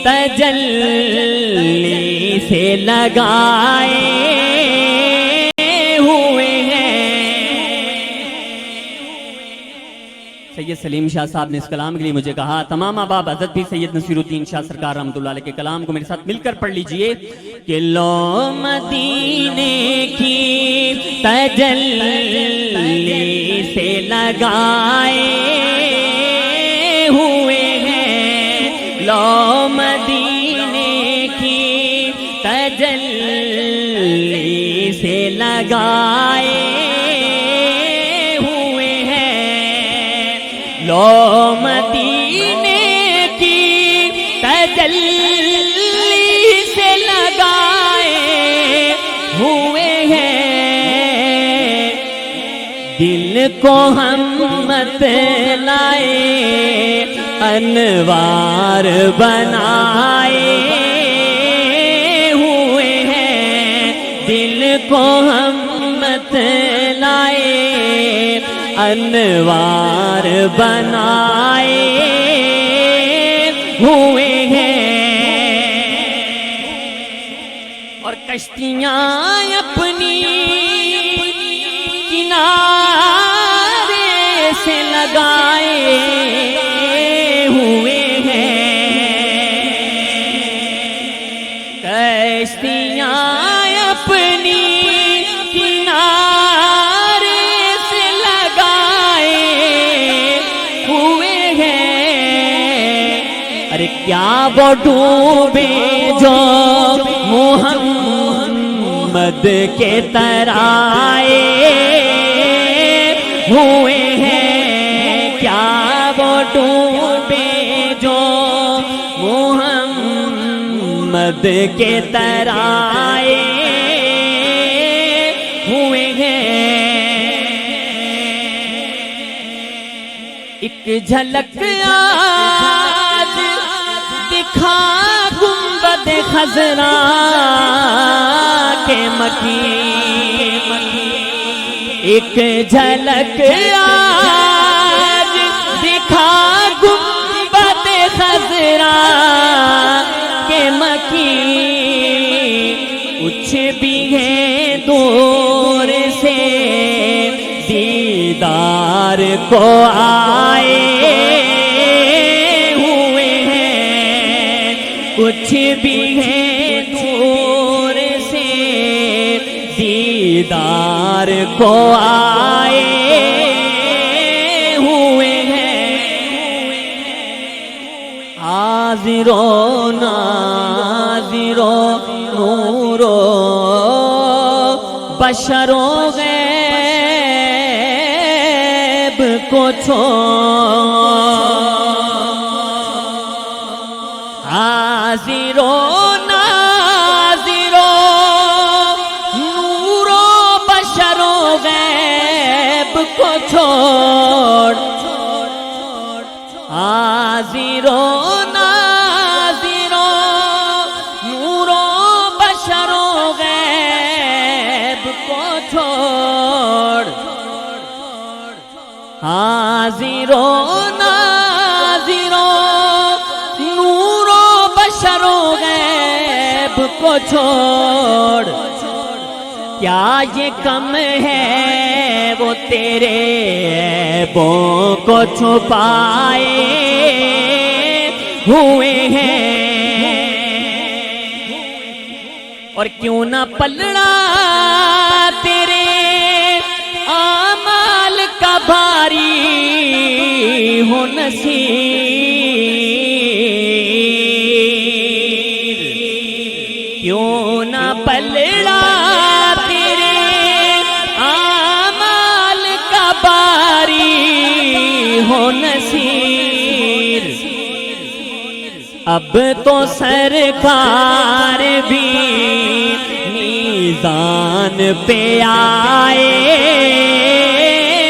تجلی سے لگائے ہوئے ہیں۔ سید سلیم شاہ صاحب نے اس کلام کے لیے مجھے کہا، تمام احباب حضرت بھی سید نصیر الدین شاہ سرکار رحمۃ اللہ علیہ کے کلام کو میرے ساتھ مل کر پڑھ لیجئے کہ لو مدینے کی تجلی سے لگائے ہوئے ہیں، لو مدینے کی تجلی سے لگائے ہوئے ہیں، لو مدینے کی تجلی سے لگائے ہوئے ہیں، دل کو ہم مت لائے انوار بنائے ہوئے ہیں، دل کو ہم مت لائے انوار بنائے ہوئے ہیں، اور کشتیاں اپنی کنارے سے لگائے ہوئے ہیں، کشتیاں اپنی کنارے سے لگائے ہوئے ہیں، ارے کیا وہ ڈوبے جو محمد کے ترائے ہوئے ہیں، کیا وہ ڈوبے جو محمد کے ترائے ہوئے ہیں، ایک جھلک آج دکھا گنبد خضرا کے مکین، ایک جھلک آج دکھا گنبد خضرا کے مکین، کچھ بھی ہے دور سے دیدار کو آئے ہوئے ہیں، کچھ بھی ہے دور سے دیدار کو آئے ہوئے ہیں، حاضر و ناظر و نور و بشر و غیب کو حاضر و ناظر و نور و بشر و غیب کو چھوڑ، حاضر و ناظر و نور و بشر و غیب کو چھوڑ، حاضر و ناظر و نور و بشر و غیب کو چھوڑ، کیا یہ کم ہے وہ تیرے عیبوں کو چھپائے ہوئے ہیں، اور کیوں نہ پلڑا تیرے اعمال کا بھاری ہو نصیر، کیوں نہ پلڑا تیرے اعمال کا بھاری ہو نصیر، اب تو سرکار بھی میزان پہ آئے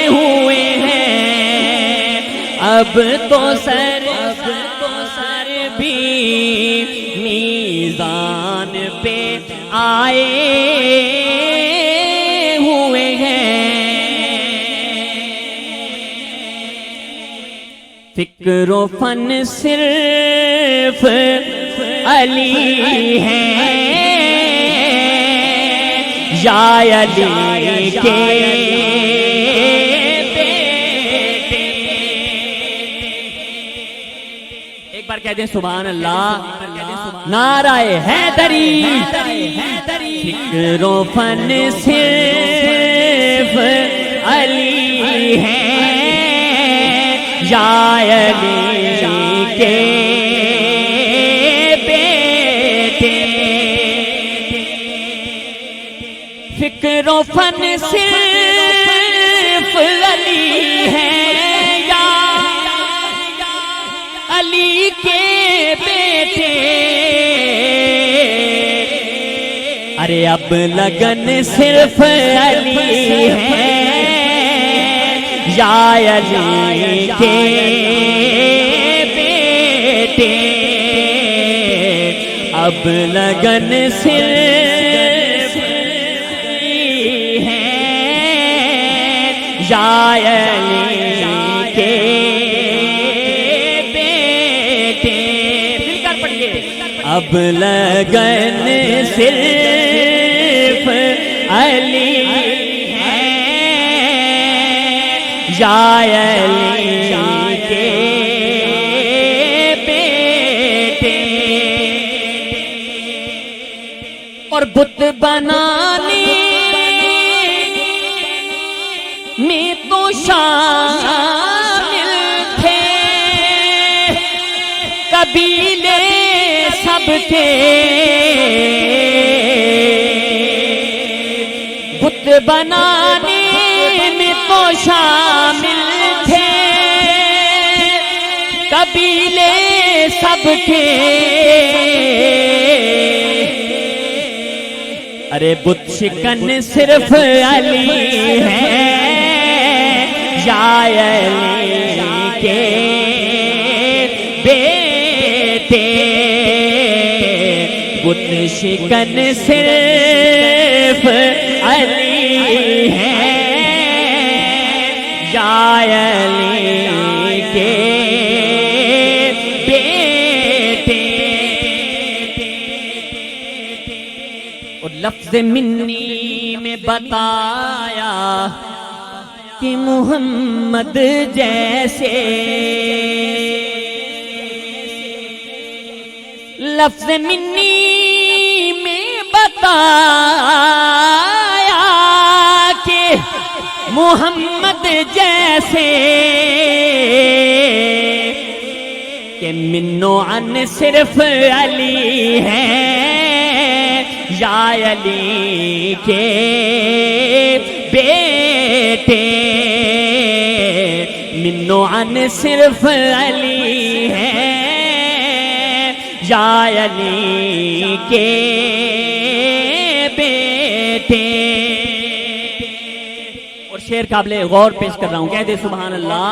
ہوئے ہیں، اب تو سر بھی میزان پہ آئے ہوئے ہیں، فکر و فن صرف علی ہیں یا علی کے بیٹے. ایک بار کہہ دیں سبحان اللہ. نعرہ حیدری فکر و فن صرف علی ہیں یا علی کے بیٹے. فکر و فن صرف علی ہیں یا علی کے بیٹے. ارے اب لگن صرف علی ہے یا علی کے بیٹے. اب لگن صرف علی ہے یا علی کے بیٹے. مل کر پڑھیے. اب لگن صرف علی ہے یا علی کے بیٹے. اور بت بنانے میں تو شامل تھے قبیلے سب کے. بت بنانے میں تو شامل تھے قبیلے سب کے. ارے بت شکن صرف علی ہے یا علی کے بیٹے. بت شکن صرف علی ہے یا علی کے بیٹے. اور لفظ منی میں بتایا کہ محمد جیسے. لفظ منی میں بتایا کہ محمد جیسے. کہ منو عن صرف علی ہے یا علی کے بیٹے. منو عن صرف علی ہے یا علی کے بیٹے. اور شعر قابل غور پیش کر رہا ہوں. کہہ دے سبحان اللہ.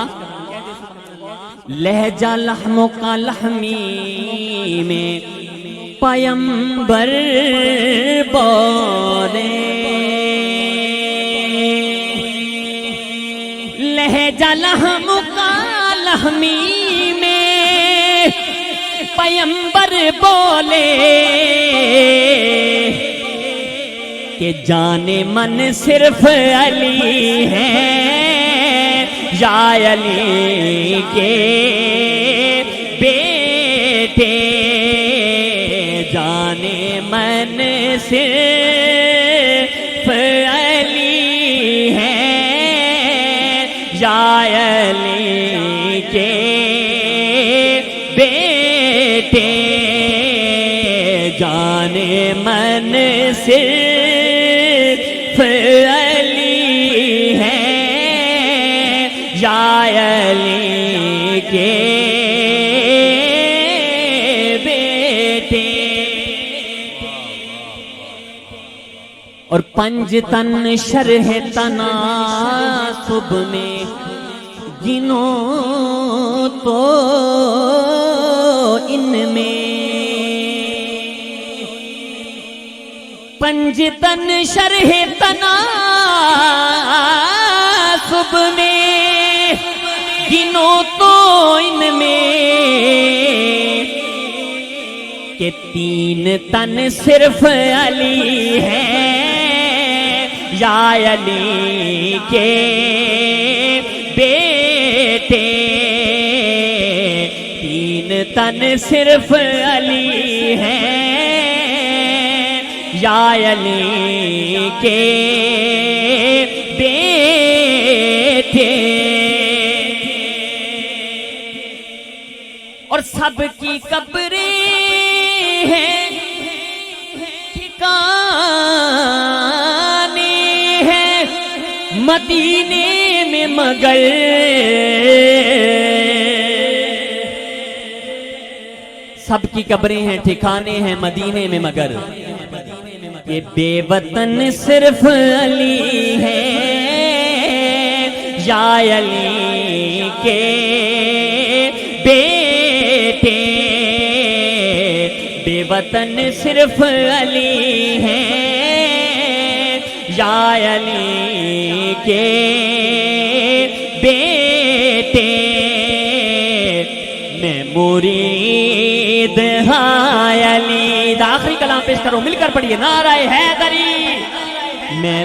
لہجہ لحم کا لحمی میں پیمبر بولے. لہجہ لحم کا لحمی میں پیمبر بولے. کہ جان من صرف علی ہے یا علی کے بیٹے. جان من صرف علی ہے یا علی کے بیٹے. جان من صرف علی ہے یا علی کے بیٹے. اور پنج تن شرح تناسب میں گنو تو ان میں. پنج تن شرح تناسب میں گنو تو ان میں. کہ تین تن صرف علی ہے یا علی کے بیٹے، تین تن صرف علی ہے یا علی کے بیٹے، اور سب کی قبریں ہیں ٹھکانے ہیں مدینے میں مگر سب کی قبریں ہیں ٹھکانے ہیں مدینے میں مگر یہ بے وطن صرف علی ہے یا علی کے بیٹے، بے وطن صرف علی ہے یا علی کے بیٹے، میں مرید ہاں علی۔ آخری کلام پیش کرو، مل کر پڑھیے، نعرہ حیدری۔ میں